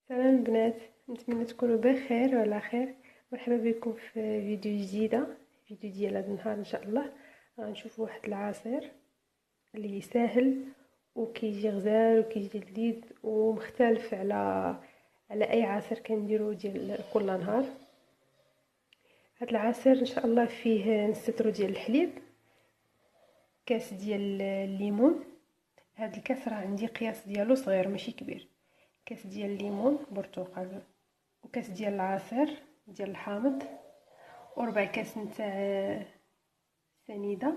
سلام البنات، نتمنى تكونوا بخير وعلى خير. مرحبا بكم في فيديو جديده، فيديو ديال هذا النهار ان شاء الله. غنشوفوا واحد العصير اللي ساهل وكيجي غزال وكيجي لذيذ ومختلف على اي عصير كنديرو ديال كل نهار. هذا العصير ان شاء الله فيه نص لتر ديال الحليب، كاس ديال الليمون. هذا الكاس راه عندي قياس ديالو صغير ماشي كبير. كاس ديال الليمون برتقال، وكاس ديال العصير ديال الحامض، وربع كاس نتاع سنيده،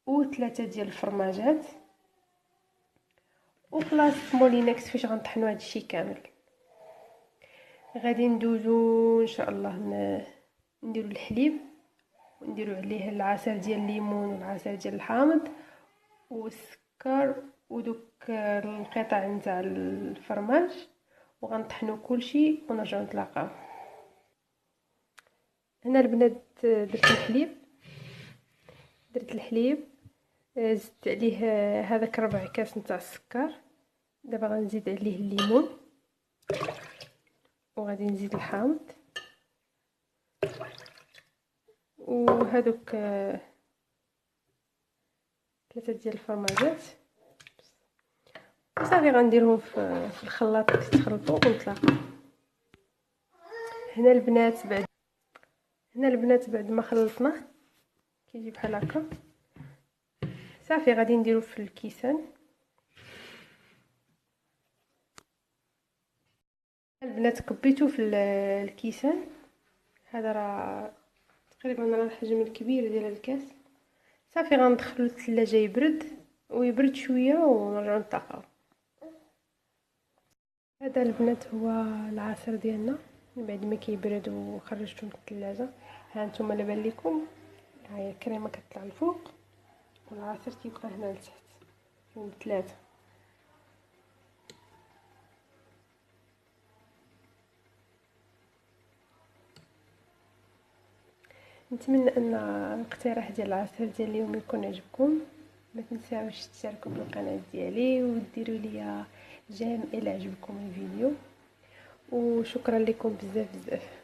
وثلاثه ديال الفرماجات، وخلاص مولينكس فاش غنطحنوا هذا الشيء كامل. غادي ندوزو ان شاء الله نديرو الحليب ونديرو عليه العصير ديال الليمون والعصير ديال الحامض والسكر ودوك القطع نتاع الفرماج، وغنطحنوا كلشي ونرجعوا نتلاقاو. هنا البنات درت الحليب، زدت عليه هذاك ربع كاس نتاع السكر. دابا غنزيد عليه الليمون، وغادي نزيد الحامض، وهذوك ثلاثه ديال الفرماجات، وصافي غنديرهم في الخلاط باش يتخلطوا ونتلاقاو. هنا البنات بعد ما خلطناه كيجي بحال هكا. صافي غادي نديرو في الكيسان. البنات كبيتو في الكيسان. هذا راه تقريبا راه الحجم الكبير ديال الكاس. صافي غندخلو للثلاجه يبرد ويبرد شويه ونرجعو نتلاقاو. هذا البنات هو العصير ديالنا من بعد ما كيبرد وخرجته من الثلاجه. ها نتوما لابان لكم، ها هي الكريمه كتطلع الفوق والعصير تيبقى هنا لتحت. فيهم ثلاثه. نتمنى ان الاقتراح ديال العصير ديال اليوم يكون عجبكم. ما تنساوش تشاركوا في القناه ديالي وديروا لي جيم الى عجبكم الفيديو، وشكرا لكم بزاف بزاف.